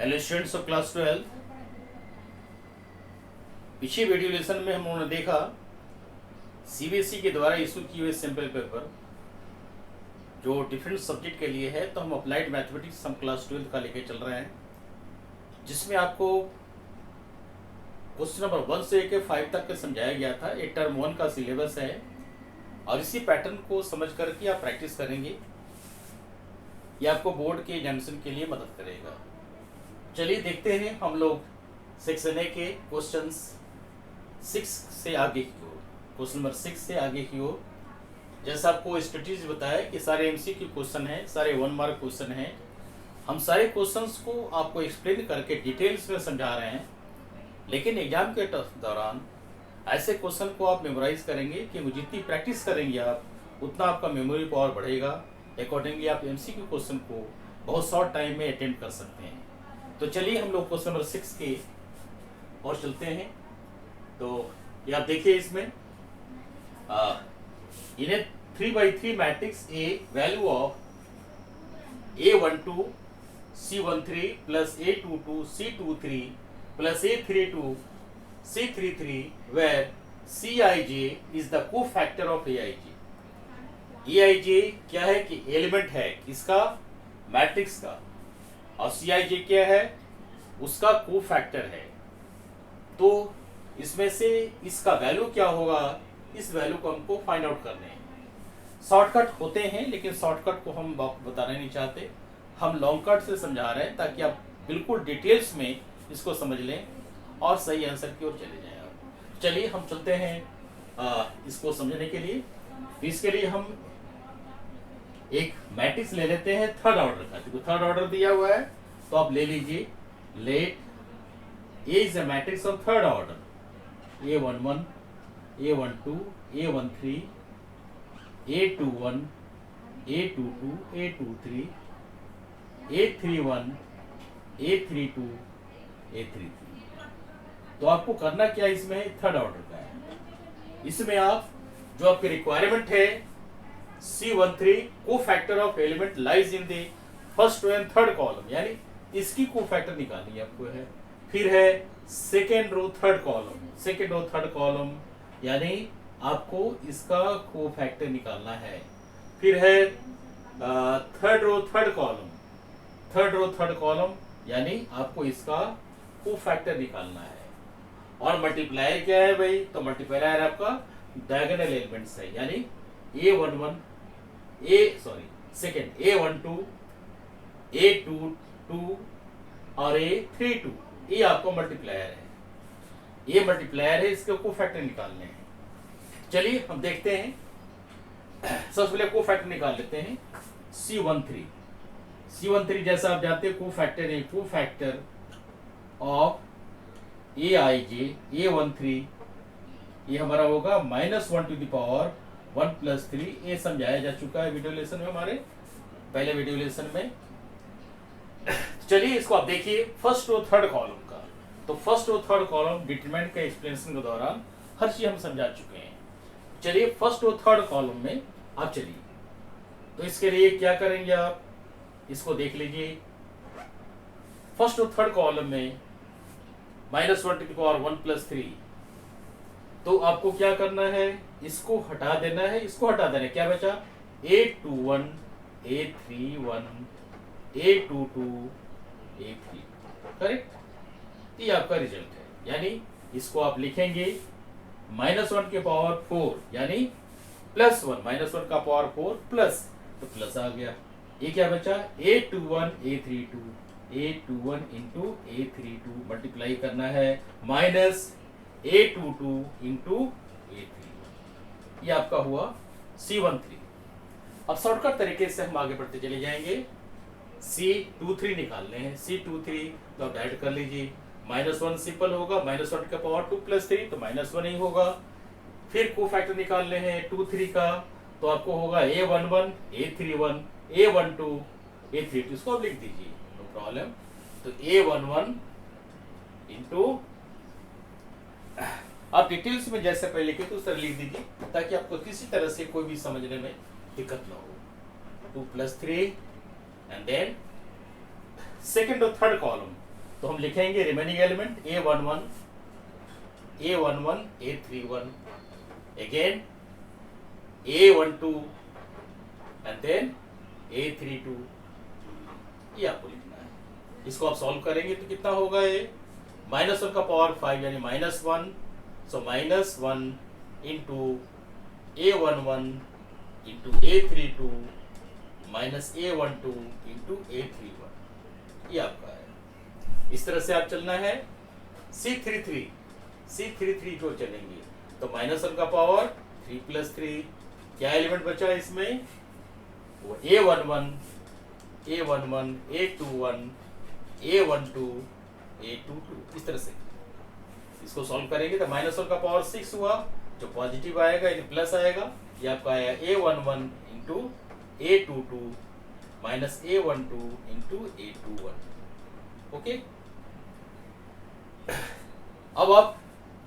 Hello students of class 12। पिछले video lesson में हम लोगों ने देखा सीबीएसई के द्वारा इशू किए हुए सैम्पल पेपर जो डिफरेंट सब्जेक्ट के लिए है। तो हम अप्लाइड मैथमेटिक्स हम क्लास 12 का लेके चल रहे हैं, जिसमें आपको क्वेश्चन नंबर 1 से लेकर 5 तक का समझाया गया था। ये टर्म 1 का सिलेबस है और इसी पैटर्न को समझ करके आप प्रैक्टिस करेंगे, ये आपको बोर्ड के एग्जामिनेशन के लिए मदद करेगा। चलिए देखते हैं हम लोग सेक्शन ए के क्वेश्चंस 6 से आगे की ओर, क्वेश्चन नंबर 6 से आगे की ओर। जैसा आपको स्ट्रेटेजी बताया कि सारे एमसीक्यू क्वेश्चन हैं, सारे 1 मार्क क्वेश्चन हैं। हम सारे क्वेश्चंस को आपको एक्सप्लेन करके डिटेल्स में समझा रहे हैं, लेकिन एग्जाम के दौरान ऐसे क्वेश्चन को आप मेमोराइज करेंगे कि जितनी प्रैक्टिस करेंगे आप उतना आपका मेमोरी पावर बढ़ेगा। अकॉर्डिंगली आप एमसीक्यू क्वेश्चन को बहुत शॉर्ट टाइम में अटेम्प्ट कर सकते हैं। तो चलिए हम लोग क्वेश्चन नंबर 6 के और चलते हैं। तो ये आप देखिए, इसमें इन्हें 3x3 matrix A value of A12 C13 plus A22 C23 plus A32 C33 where Cij is the cofactor of Aij। Aij क्या है कि एलिमेंट है इसका, मैट्रिक्स का, और Cij क्या है, उसका कोफैक्टर है। तो इसमें से इसका वैल्यू क्या होगा, इस वैल्यू को हमको फाइंड आउट करने हैं। शॉर्टकट होते हैं, लेकिन शॉर्टकट को हम बताना नहीं चाहते, हम लॉन्ग कट से समझा रहे हैं ताकि आप बिल्कुल डिटेल्स में इसको समझ लें और सही आंसर की ओर चले जाएं आप। चलिए हम चलते हैं इसको समझने के लिए। तो इसके लिए हम एक मैट्रिक्स ले लेते हैं थर्ड ऑर्डर का। तो थर्ड ऑर्डर दिया हुआ है तो आप ले लीजिए, late A is a matrix of third order, A11, A12, A13, A21, A22, A23, A31, A32, A33। तो आपको करना क्या, इसमें थर्ड ऑर्डर का है। इसमें आप जो आपकी रिक्वायरमेंट है C13 cofactor of element lies in the first and third column, यानी इसकी कोफैक्टर निकालनी आपको है। फिर है second row third column, second row third column यानी आपको इसका कोफैक्टर निकालना है। फिर है third row third column, third row third column यानी आपको इसका कोफैक्टर निकालना है। और मल्टीप्लायर क्या है भाई, तो मल्टीप्लायर आपका डायगोनल एलिमेंट्स है, यानी A11 सेकेंड A12 A22 और A32, ये आपको मल्टीप्लायर है, ये मल्टीप्लायर है, इसके कोफैक्टर निकालने हैं। चलिए हम देखते हैं। सबसे पहले कोफैक्टर निकाल लेते हैं। C13 जैसा आप जानते हैं कोफैक्टर है, कोफैक्टर ऑफ Aij A13 ये हमारा होगा -1 टू द पावर 1 प्लस 3। ये समझाया जा चुका है वीडियो लेसन में, हमारे पहले वीडियो लेसन में। चलिए इसको आप देखिए फर्स्ट और थर्ड कॉलम का। तो फर्स्ट और थर्ड कॉलम डिटरमिनेंट के एक्सप्लेनेशन के दौरान हर चीज हम समझा चुके हैं। चलिए फर्स्ट और थर्ड कॉलम में आप चलिए, तो इसके लिए क्या करेंगे आप, इसको देख लीजिए। फर्स्ट और थर्ड कॉलम में -1 टू द पावर 1 प्लस 3, तो आपको क्या करना है, इसको हटा देना है, इसको हटा देना है। क्या बचा, A21 A31 A22 A3, correct. ये आपका रिजल्ट है, यानी इसको आप लिखेंगे -1 के पावर 4 यानी +1, -1 का पावर 4 प्लस, तो प्लस आ गया। ये क्या बचा, A21 A32 A21 into A32 multiply करना है माइनस A22 इंटू A3, ये आपका हुआ C13। अब शॉर्टकट तरीके से हम आगे बढ़ते चले जाएंगे। C23 निकालने हैं, C23 तो आप ऐड कर लीजिए, -1 सिंपल होगा, -1 का पावर 2 प्लस 3 तो -1 ही होगा। फिर कोफैक्टर निकालने हैं 23 का, तो आपको होगा A11 A31 A12 A32, इसको आप लिख दीजिए, नो प्रॉब्लम। तो A11 इंटू, आप डिटेल्स में जैसे पहले लिखे तो उस तरह लिख दीजिए ताकि आपको किसी तरह से कोई भी समझने में दिक्कत ना हो। 2 + 3 and then second और third column तो हम लिखेंगे remaining element A11, A11, A31, again A12 and then A32, ये आपको लिखना है। इसको आप सॉल्व करेंगे तो कितना होगा ये -1 का पावर 5 यानी -1, सो -1 into A11 into A32 minus A12 into A31, ये आपका है। इस तरह से आप चलना है। C33 को चलेंगे तो -1 का पावर 3 + 3, क्या एलिमेंट बचा इसमें, वो A11, A21, A12, A22, इस तरह से इसको सॉल्व करेंगे तो -1 का पावर 6 हुआ, जो पॉजिटिव आएगा यानी प्लस आएगा, ये आपका आया A11 into A22 minus A12 into A21। Okay, अब आप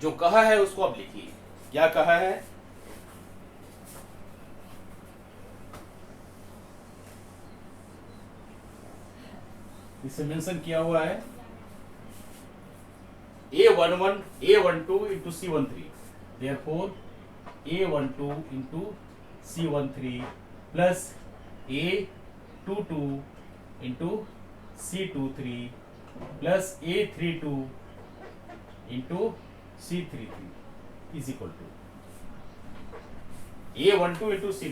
जो कहा है उसको आप लिखिए। क्या कहा है, इसे मेंशन किया हुआ है A11, A12 into C13, therefore A12 into C13 plus A22 into C23 plus A32 into C33 is equal to A12 into C3।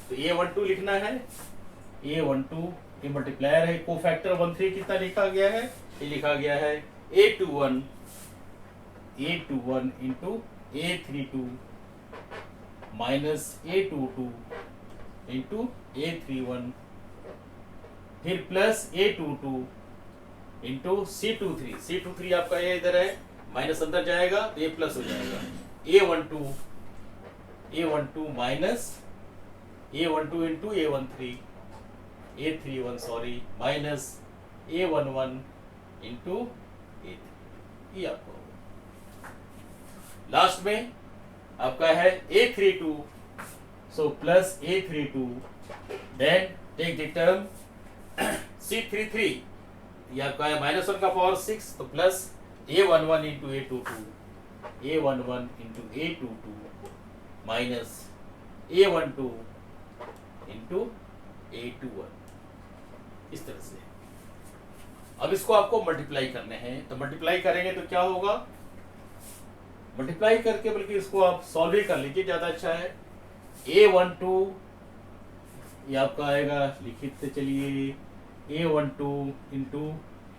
तो A12 लिखना है, A12 ये मल्टीप्लायर है, कोफैक्टर 13 कितना लिखा गया है, ये लिखा गया है A21 into A32 minus A22 into A31, फिर प्लस A22 इंटू C23 आपका ये इधर है, माइनस अंदर जाएगा तो ये प्लस हो जाएगा। A12 minus A12 into A31 sorry, minus A11 into A3, ये आपको लास्ट में आपका है A32, so plus A32, then take the term C33, ये आपका है -1 का पावर 6, तो plus A11 into A22 minus A12 into A21, इस तरह से। अब इसको आपको मल्टीप्लाई करने हैं, तो मल्टीप्लाई करेंगे तो क्या होगा, मल्टीप्लाई करके बल्कि इसको आप सॉल्व ही कर लीजिए, ज्यादा अच्छा है। A12 ये आपका आएगा, लिखते चलिए, A12 into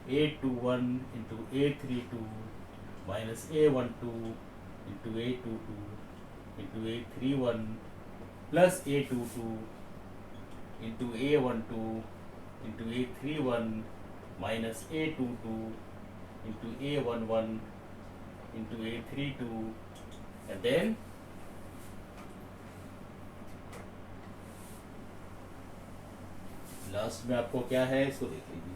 A21 into A32 minus A12 into A22 into A31 plus A22 into A12 into A31 minus A22 into A11 into A32 and then last में आपको क्या है, इसको देख लीजिए।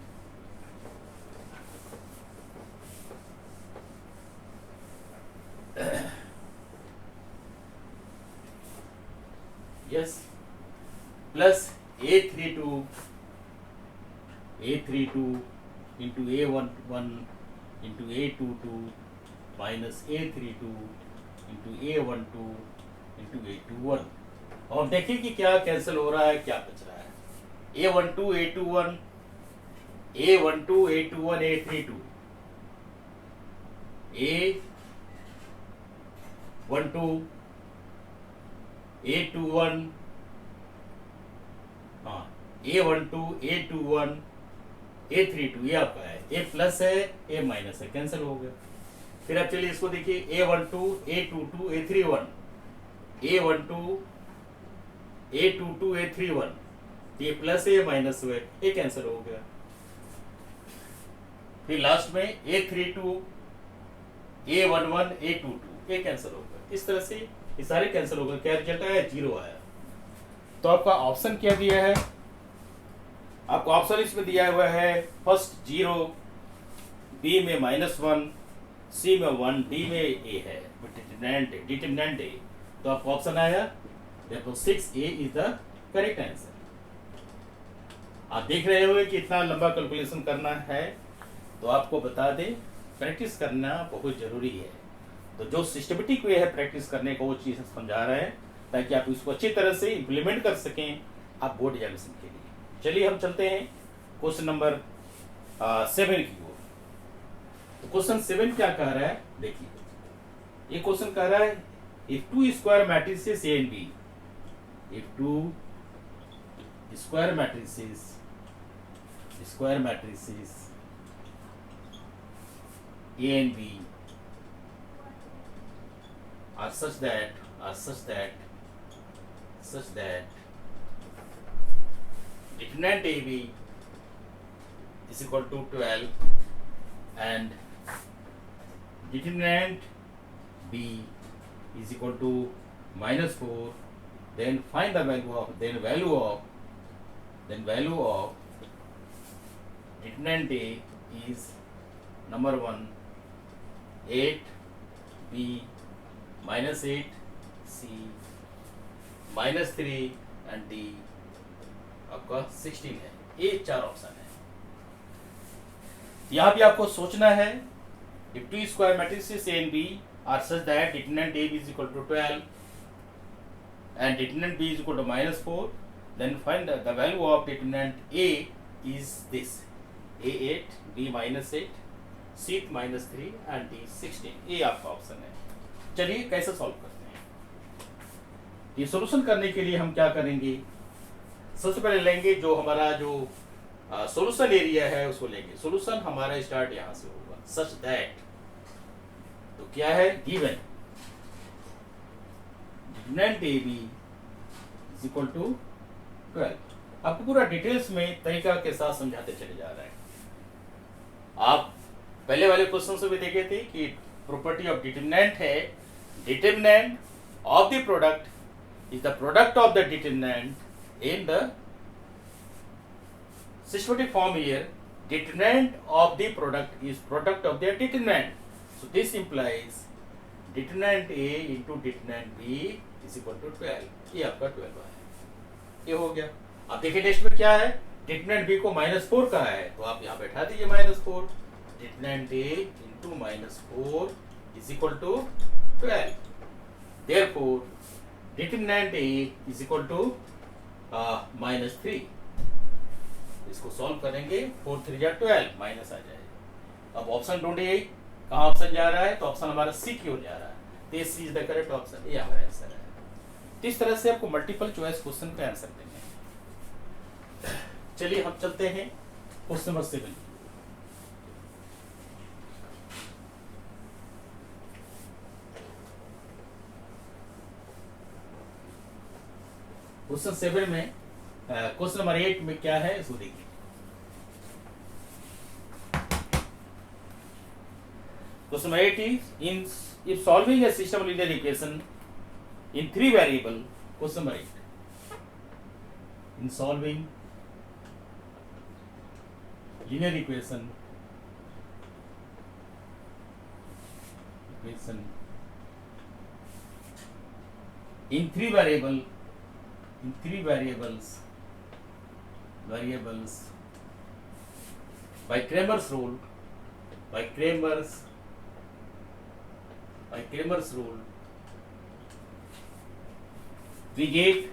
Yes, plus A32 into A11 into A22 minus A32 into A12 into A21, और देखिए कि क्या कैंसिल हो रहा है, क्या बच रहा है। A12 A21 A32 A12 A21, हाँ A12 A21 A32, ये आपका है, A प्लस है A माइनस है, कैंसिल हो गया। फिर आप चलिए इसको देखिए, A12 A22 A31, A12 A22 A31, ये प्लस है ये माइनस हुए, ये कैंसिल हो गया। फिर लास्ट में A32 A11 A22, ये कैंसिल हो गया। इस तरह से ये सारे कैंसिल हो गए, क्या रिजल्ट आया, 0 आया। तो आपका ऑप्शन क्या दिया है, आपको ऑप्शन इसमें दिया हुआ है, फर्स्ट 0, बी में -1, सी में 1, डी में ए है, डिटरमिनेंट ए। तो आपको ऑप्शन आया, देखो 6A is the correct answer. आप देख रहे हो कि इतना लंबा कैलकुलेशन करना है, तो आपको बता दें, प्रैक्टिस करना बहुत ज़रूरी है। तो जो सिस्टमेटिक वे है प्रैक्टिस करने का, वो चीज़ समझा रहे हैं ताकि आप इसको अच्छी तरह से इम्प्लीमेंट कर सकें आप बोर्ड एग्जामिनेशन के लिए। चलिए हम चलते हैं क्वेश्चन नंबर 7 की ओर। तो क्वेश्चन 7 क्या कह रहा है, देखिए ये क्वेश्चन कह रहा है if two square matrices A and B, if two square matrices A and B are such that determinant AB is equal to 12 and determinant B is equal to -4, then find the value of determinant A is number 1 8, B -8, C -3 and D आपका 16 है। ये 4 option है। यहाँ भी आपको सोचना है if two square matrices A and B are such that determinant A is equal to 12 and determinant B is equal to -4, then find the value of determinant A is this A8, B -8, C -3 and D 16। ये आपका option है। चलिए कैसे solve करते हैं। ये solution करने के लिए हम क्या करेंगे, सबसे पहले लेंगे जो हमारा जो सॉल्यूशन एरिया है उसको लेंगे। सॉल्यूशन हमारा स्टार्ट यहाँ से होगा सच दैट, तो क्या है given determinant A B is equal to 12। आपको पूरा डिटेल्स में तरीका के साथ समझाते चले जा रहे हैं। आप पहले वाले क्वेश्चन से भी देखे थे कि प्रॉपर्टी ऑफ डिटरमिनेंट है determinant of the product is the product of the determinant in the systematic form here determinant of the product is product of their determinant, so this implies determinant A into determinant B is equal to 12। ये आपका 12 है, ये हो गया। अब देखिए next में क्या है, determinant B को -4 का है तो आप यहाँ बैठा दीजिए -4, determinant A into -4 is equal to 12, therefore determinant A is equal to -3। इसको सॉल्व करेंगे 4 3 जा 12 माइनस आ जाएगा। अब ऑप्शन ढूंढिए कहाँ ऑप्शन जा रहा है, तो ऑप्शन हमारा सी की ओर जा रहा है, तो सी इज द करेक्ट ऑप्शन, ये हमारा आंसर है। इस तरह से आपको मल्टीपल चॉइस क्वेश्चन का आंसर देंगे। चलिए हम चलते हैं क्वेश्चन नंबर 7। क्वेश्चन 7 में क्वेश्चन नंबर 8 में क्या है इसको देखिए। Question number 8 is if solving a system of linear equation in 3 variable, question number 8, in solving linear equation in 3 variables by Cramer's rule, we get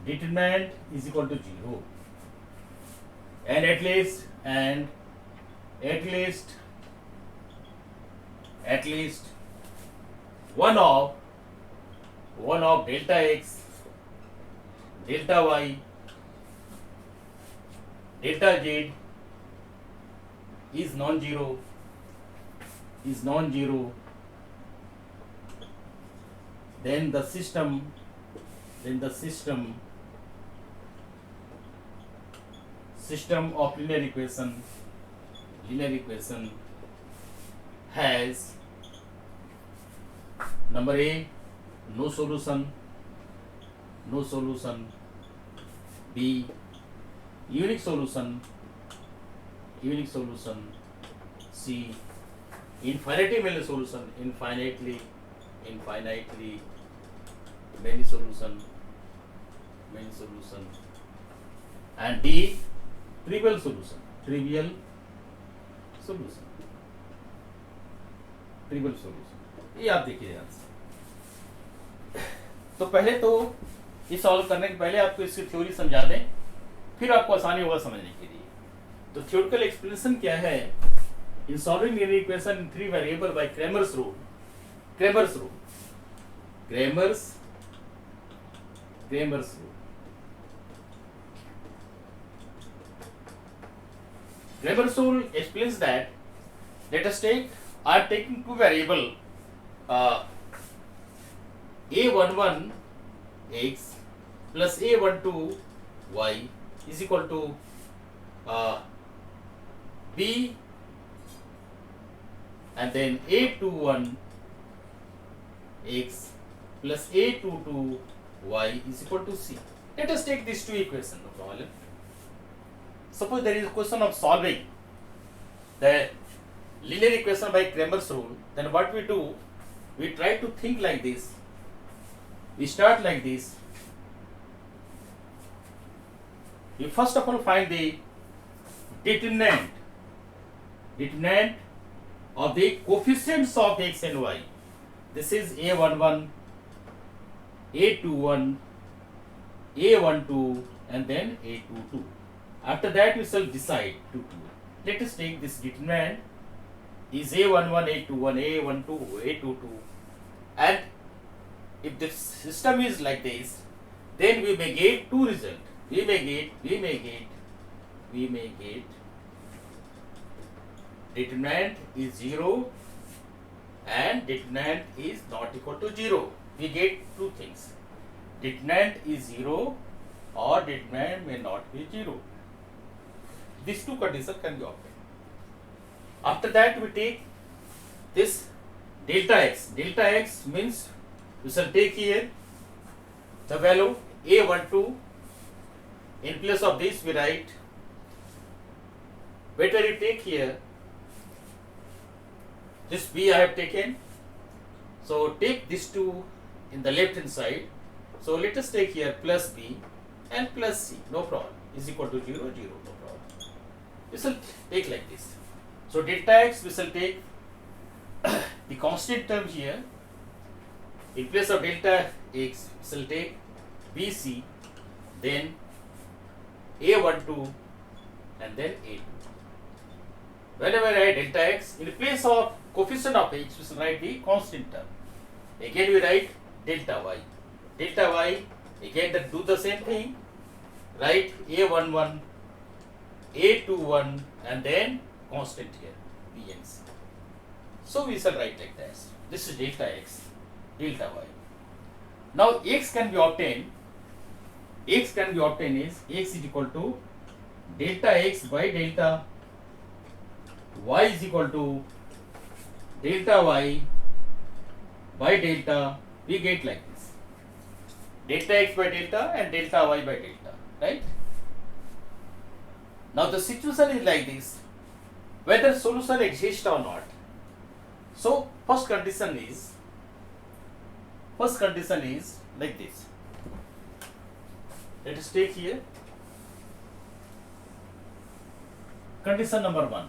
determinant is equal to 0 and at least one of delta x, delta y, delta z is non-zero, then the system of linear equation has number A no solution, B unique solution, C infinitely many solution, and D trivial solution, trivial solution, trivial solution, ये आप देखिए ध्यान से। तो पहले तो ये solve करने के पहले आपको इसकी थ्योरी समझा दें, फिर आपको आसानी होगा समझने के लिए। तो थ्योरेटिकल एक्सप्लेनेशन क्या है? In solving linear equation in 3 variable by Cramer's rule, Cramer's rule, Cramer's rule. Kramer's rule explains that, let us take, I am taking two variable a11 x plus a12 y is equal to b, and then a21 x plus a22 y is equal to c. Let us take these two equations, no problem. Suppose there is a question of solving the linear equation by Kramer's rule, then what we do, we try to think like this. We start like this. You first of all find the determinant of the coefficients of x and y. This is a11, a21, a12, and then a22. After that, we shall decide to do. Let us take this determinant is a11, a21, a12, a22, and if the system is like this, then we may get two results. We may get determinant is 0 and determinant is not equal to 0. We get two things. Determinant is 0 or determinant may not be 0. These two conditions can be obtained. After that, we take this delta x. Delta x means we shall take here the value a12. In place of this, we write, better you take here this b I have taken. So take these two in the left hand side. So let us take here plus b and plus c. No problem. Is equal to 0, 0. No problem. We shall take like this. So delta x, we shall take the constant term here. In place of delta x, we shall take bc, then a12, and then a2. Whenever I write delta x, in place of coefficient of x, we shall write the constant term. Again we write delta y. Delta y, again that do the same thing. Write a11, a21, and then constant here, b and c. So we shall write like this. This is delta x, delta y. Now x can be obtained. X can be obtained is x is equal to delta x by delta y is equal to delta y by delta. We get like this. Delta x by delta and delta y by delta, right? Now the situation is like this, whether solution exists or not. So first condition is like this. Let us take here condition number 1.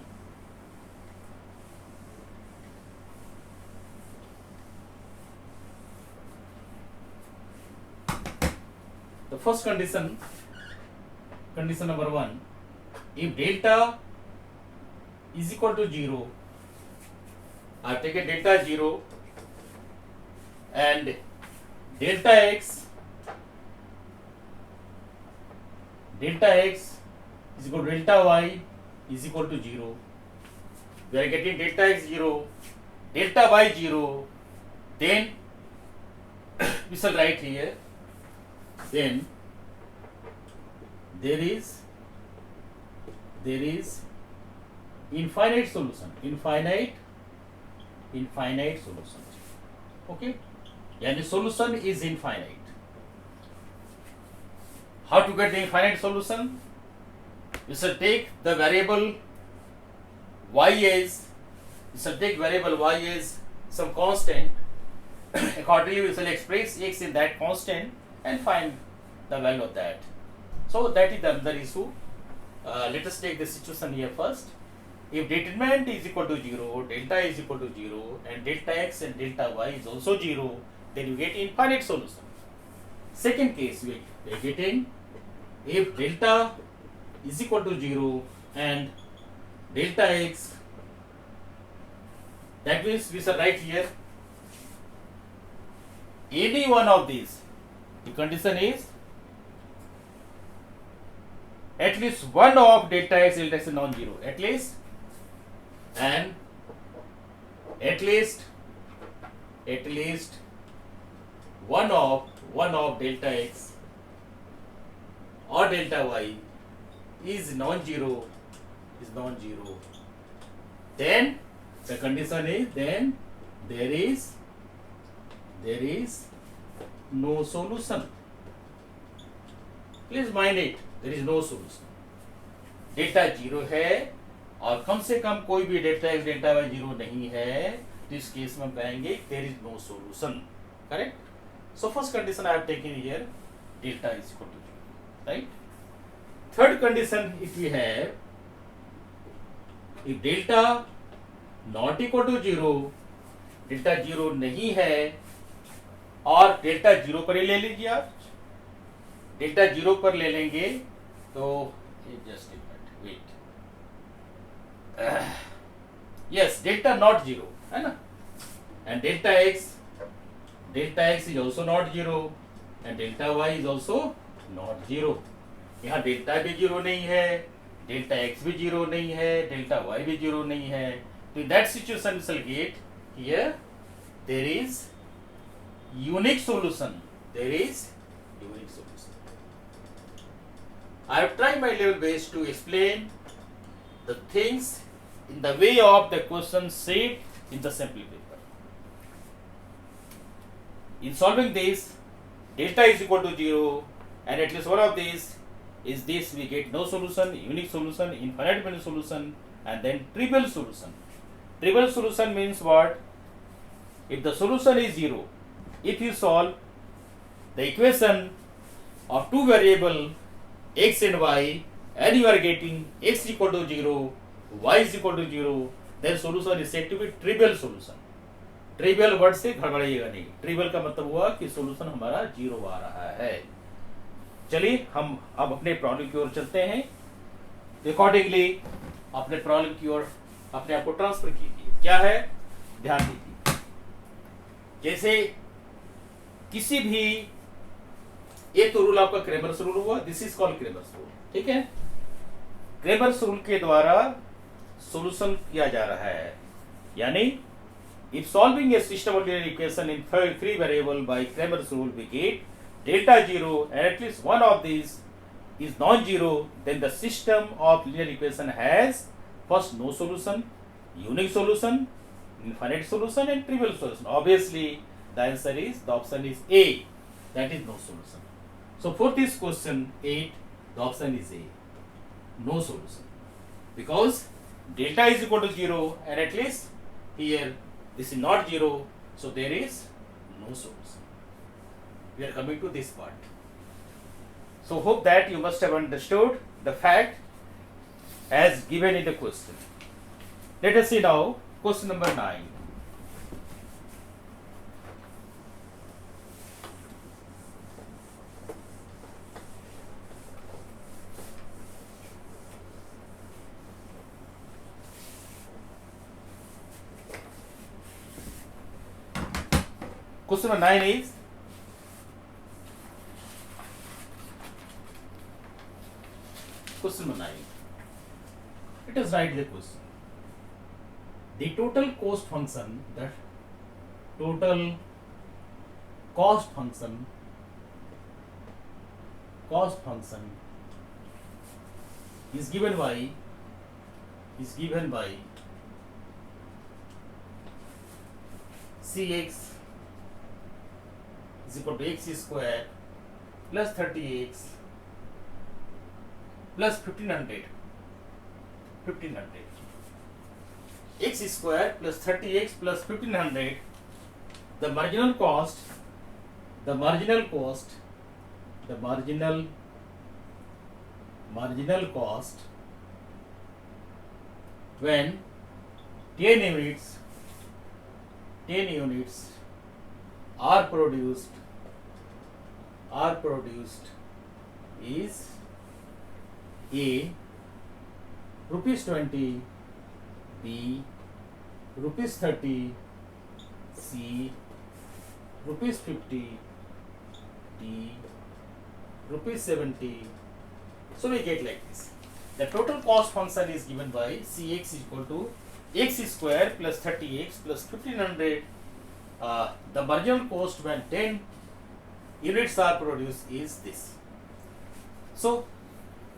The first condition number 1, if delta is equal to 0, I have taken delta 0 and delta x is equal to delta y is equal to 0. We are getting delta x 0, delta y 0, then we shall write here, then there is infinite solution, infinite solution. Okay, and the solution is infinite. How to get the infinite solution? We shall take the variable y as, some constant. Accordingly, we shall express x in that constant and find the value of that. So that is the another issue. let us take the situation here first. If determinant is equal to 0, delta is equal to 0, and delta x and delta y is also 0, then you get infinite solution. Second case, we are getting if delta is equal to 0 and delta x, that means we shall write here any one of these. The condition is at least one of delta x is non-zero, at least, and at least one of delta x or delta y is non-zero, then the condition is then there is no solution. Please mind it, there is no solution. Delta zero है और कम से कम कोई भी delta X delta Y zero नहीं है, तो इस केस में हम कहेंगे there is no solution. Correct. So first condition I have taken here delta is equal to zero. Right. Third condition if we have if delta not equal to zero, delta zero नहीं है और delta zero पर ही ले लीजिए आप, delta zero पर ले लेंगे तो just wait, yes delta not zero है ना, and delta X is also not zero and delta Y is also not zero. यहाँ डेल्टा भी जीरो नहीं है, डेल्टा एक्स भी जीरो नहीं है, डेल्टा वाई भी जीरो नहीं है. तो in that situation we shall get here there is unique solution. I have tried my level best to explain the things in the way of the question set in the sample paper. In solving this, delta is equal to 0 and at least one of these is this, we get no solution, unique solution, infinite many solution, and then trivial solution. Trivial solution means what? If the solution is 0, if you solve the equation of two variable x and y and you are getting x equal to 0, y is equal to 0, then solution is said to be trivial solution. Trivial word से घबराइएगा नहीं. Trivial का मतलब हुआ कि solution हमारा 0 आ रहा है. चलिए हम अब अपने प्रॉब्लम की ओर चलते हैं. अकॉर्डिंगली अपने प्रॉब्लम की ओर अपने आप को ट्रांसफर कीजिए. क्या है ध्यान दीजिए. जैसे किसी भी एक तो रूल आपका क्रेमर्स रूल हुआ, this is called Cramer's rule. ठीक है. क्रेमर्स रूल के द्वारा सॉल्यूशन किया जा रहा है, यानी if solving a system of linear equation in three variable by Cramer's rule we get delta zero and at least one of this is non-zero, then the system of linear equation has first no solution, unique solution, infinite solution, and trivial solution. Obviously, the answer is the option is A. That is no solution. So for this question 8, the option is A, no solution, because delta is equal to 0 and at least here this is not 0, so there is no solution. We are coming to this part. So hope that you must have understood the fact as given in the question. Let us see now question number 9. Question number 9 is question number 9. Let us write the question. The total cost function, is given by cx is equal to x square plus 30x plus 1500 x square plus 30x plus 1500. The marginal cost when 10 units are produced is A rupees 20, B rupees 30, C rupees 50, D rupees 70. So we get like this. The total cost function is given by Cx is equal to x square plus 30x plus 1500. The marginal cost when 10 units are produced is this. So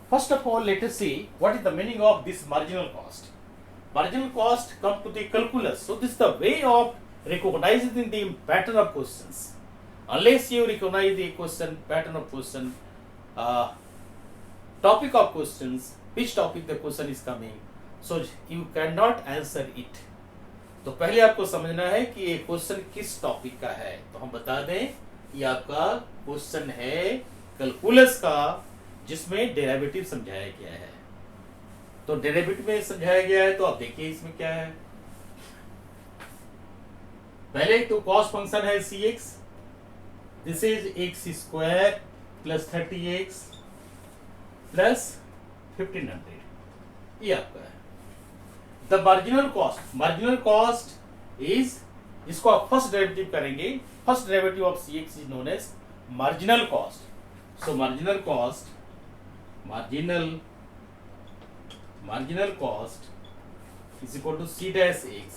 first of all, let us see what is the meaning of this marginal cost. Marginal cost come to the calculus. So this is the way of recognizing the pattern of questions. Unless you recognize the question, pattern of question, topic of questions, which topic the question is coming, so you cannot answer it. तो पहले आपको समझना है कि ये question किस topic का है. तो हम बता दें ये आपका क्वेश्चन है कैलकुलस का, जिसमें डेरिवेटिव समझाया गया है. तो डेरिवेटिव में समझाया गया है, तो आप देखिए इसमें क्या है. पहले तो कॉस्ट फंक्शन है Cx, this is x square plus 30x plus 1500. ये आपका है. द मार्जिनल कॉस्ट इज, इसको आप फर्स्ट डेरिवेटिव करेंगे. First derivative of Cx is known as marginal cost. So marginal cost is equal to C dash x.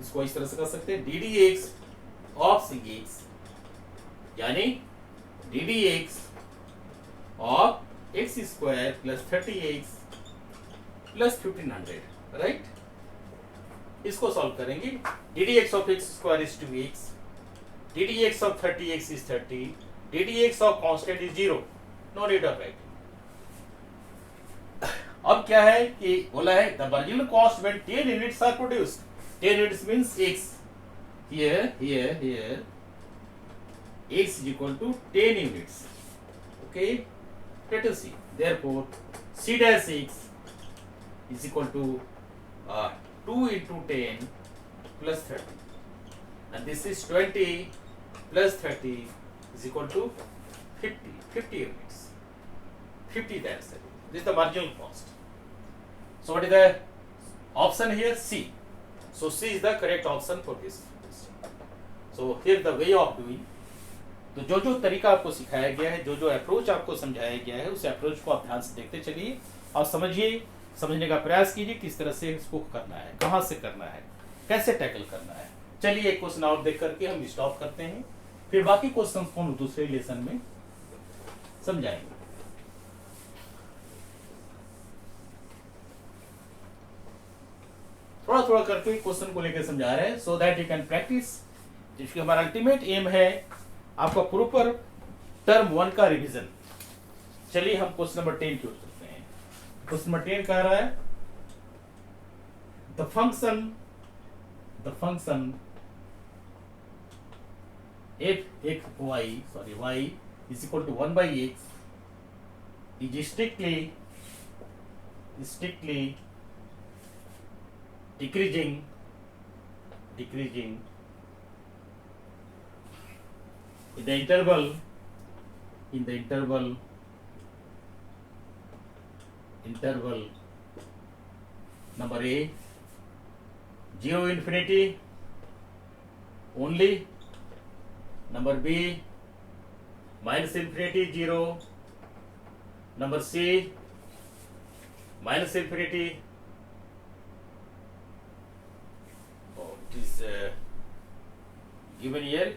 इसको इस तरह से कर सकते हैं, ddx ऑफ Cx यानी ddx of x square plus 30x plus 1500. Right, इसको सॉल्व करेंगे. ddx of x square is 2x, ddx of 30x is 30, ddx of constant is 0. No need of writing. अब क्या है कि बोला है the marginal cost when 10 units are produced. 10 units means x. Here x is equal to 10 units. Okay, let us see. Therefore C dash x is equal to 2 into 10 plus 30, and this is 20 plus 30 is equal to 50 units. 50 times 30. This is the marginal cost. So what is the option here? C. So C is the correct option for this. So here the way of doing. तो जो तरीका आपको सिखाया गया है, जो approach आपको समझाया गया है, उस अप्रोच को आप ध्यान से देखते चलिए और समझने का प्रयास कीजिए किस तरह से इसको करना है, कहाँ से करना है, कैसे टैकल करना है. चलिए एक क्वेश्चन और देख करके हम स्टॉप करते हैं, फिर बाकी क्वेश्चन को हम दूसरे लेसन में समझाएंगे. थोड़ा करके क्वेश्चन को लेकर समझा रहे हैं, so that you can practice. जिसकी हमारा अल्टीमेट एम है आपका प्रॉपर टर्म 1 का रिवीजन. चलिए हम क्वेश्चन नंबर 10 की ओर चलते हैं. क्वेश्चन नंबर 10 कह रहा है the function y is equal to 1 by x is strictly decreasing in the interval number A 0 infinity only, number B minus infinity 0, number C minus infinity. It is given here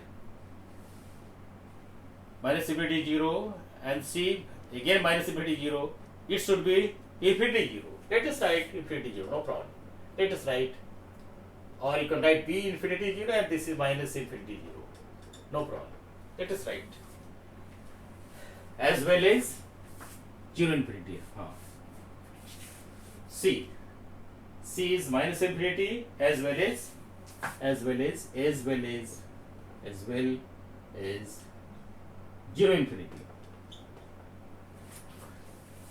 minus infinity 0 and C again minus infinity 0. It should be infinity 0. Let us write infinity 0, no problem. Let us write, or you can write B infinity 0 and this is minus infinity 0. No problem. Let us write as well as 0 infinity. C is minus infinity as well as 0 infinity,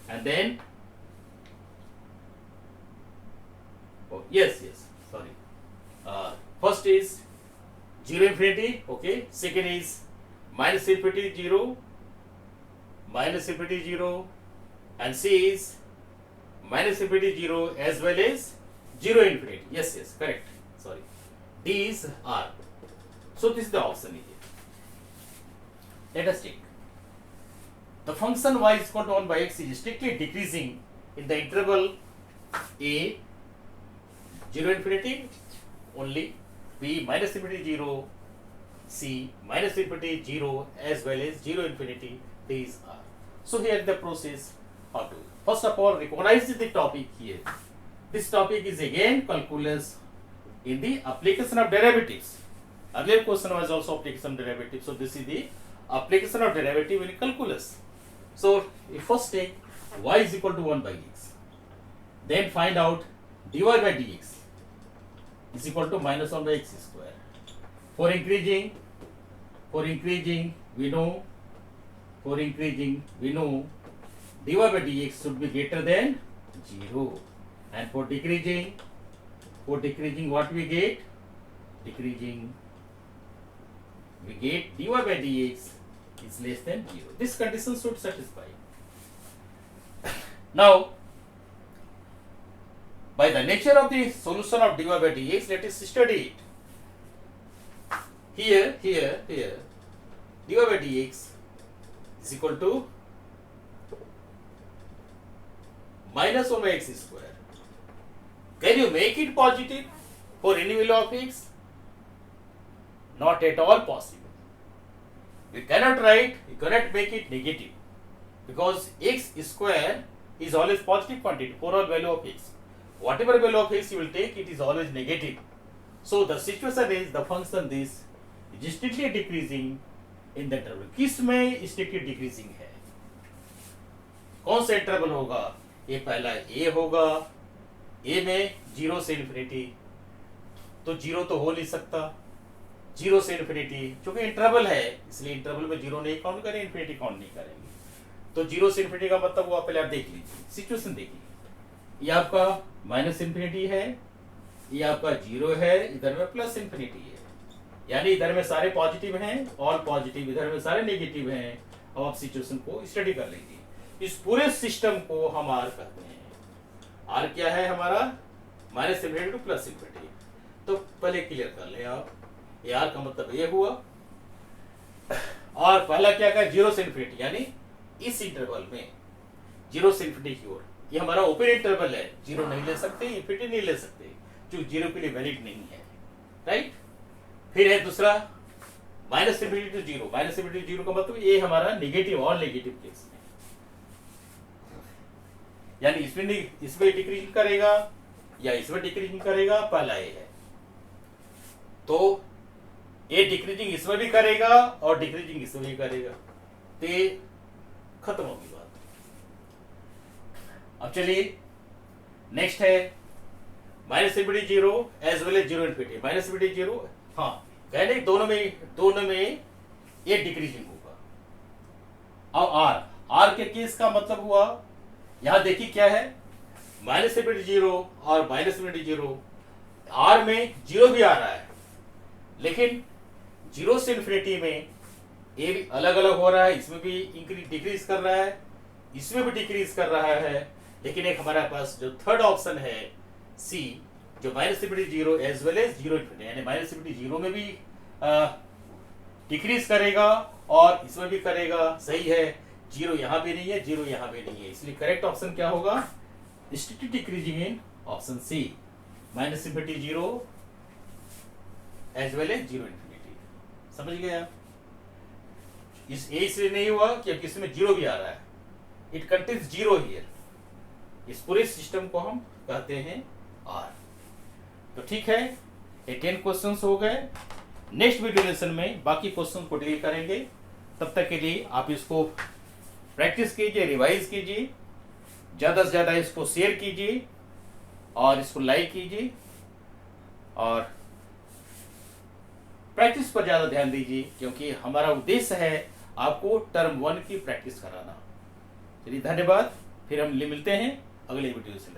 and then Oh, yes, sorry. First is 0 infinity, okay. Second is minus infinity 0, minus infinity 0, and C is minus infinity 0 as well as 0 infinity. Yes, correct. Sorry. D is R. So this is the option here. Let us take. The function y is equal to 1 by x is strictly decreasing in the interval a 0 infinity only, b minus infinity 0, c minus infinity 0 as well as 0 infinity, d is r. So here the process how to. First of all, recognize the topic here. This topic is again calculus in the application of derivatives. Earlier question was also application of derivative. So this is the application of derivative in calculus. So you first take y is equal to 1 by x. Then find out dy by dx is equal to minus 1 by x square. For increasing we know dy by dx should be greater than 0. And for decreasing what we get? We get dy by dx is less than 0. This condition should satisfy. Now, by the nature of the solution of dy by dx, let us study it. Here, dy by dx is equal to minus 1 by x square. Can you make it positive for any value of x? Not at all possible. We cannot make it negative, because x square is always positive quantity for all value of x. Whatever value of x you will take, it is always negative. So the situation is the function this is strictly decreasing in the interval. किस में strictly decreasing है? कौन सा interval होगा? ये पहला a होगा. a में 0 से इन्फिनिटी, तो 0 तो हो नहीं सकता. 0 से इन्फिनिटी, चूंकि इंटरवल है इसलिए इंटरवल में 0 नहीं काउंट करें, इन्फिनिटी काउंट नहीं करेंगे. तो 0 से इन्फिनिटी का मतलब हुआ, पहले आप देख लीजिए सिचुएशन देखिए. ये आपका माइनस इन्फिनिटी है, ये आपका 0 है, इधर में प्लस इन्फिनिटी है. यानी इधर में सारे पॉजिटिव हैं, ऑल पॉजिटिव, इधर में सारे नेगेटिव हैं. अब आप सिचुएशन को स्टडी कर लीजिए. इस पूरे सिस्टम को हम आर कहते हैं. आर क्या है हमारा? Minus infinity two plus infinity. तो पहले क्लियर कर ले आप. ये आर का मतलब ये हुआ. और पहला क्या कहा? 0 से इन्फिनिटी, यानी इस इंटरवल में 0 से इन्फिनिटी की ओर. ये हमारा ओपन इंटरवल है, 0 नहीं ले सकते, इन्फिनिटी नहीं ले सकते, जो 0 के लिए वैलिड नहीं है. राइट. फिर है दूसरा minus infinity to 0. Minus infinity 0 का मतलब ये हमारा नेगेटिव, ऑल नेगेटिव केस में, यानी इसमें डिक्रीजिंग करेगा या इसमें डिक्रीजिंग करेगा, पहला ये है. तो ये डिक्रीजिंग इसमें भी करेगा और डिक्रीजिंग इसमें भी करेगा, तो ये खत्म होगी बात. अब चलिए नेक्स्ट है minus infinity 0 as well as 0 infinity. Minus infinity 0, हाँ कहने दोनों में ये डिक्रीजिंग होगा. अब आर के केस का मतलब हुआ, यहां देखिए क्या है, माइनस इन्फिनिटी 0 और माइनस इन्फिनिटी 0. आर में 0 भी आ रहा है, लेकिन 0 से इन्फिनिटी में ये अलग अलग हो रहा है. इसमें भी डिक्रीज कर रहा है, इसमें भी डिक्रीज कर रहा है. लेकिन एक हमारे पास जो थर्ड ऑप्शन है सी, जो minus infinity 0 as well as 0 infinity, यानी माइनस इन्फिनिटी 0 में भी डिक्रीज करेगा और इसमें भी करेगा. सही है. 0 यहां भी नहीं है, 0 यहां भी नहीं है, इसलिए करेक्ट ऑप्शन क्या होगा? Strictly decreasing in option C, minus infinity 0 as well as 0 infinity. समझ गए आप? इसलिए नहीं हुआ कि इसमें 0 भी आ रहा है. It contains 0 here. इस पूरे सिस्टम को हम कहते हैं आर. तो ठीक है, ये 10 क्वेश्चंस हो गए. नेक्स्ट वीडियो लेसन में बाकी क्वेश्चन को डील करेंगे. तब तक के लिए आप इसको प्रैक्टिस कीजिए, रिवाइज कीजिए, ज़्यादा से ज़्यादा इसको शेयर कीजिए और इसको लाइक कीजिए और प्रैक्टिस पर ज़्यादा ध्यान दीजिए, क्योंकि हमारा उद्देश्य है आपको टर्म 1 की प्रैक्टिस कराना. चलिए धन्यवाद. फिर हम मिलते हैं अगले वीडियो से.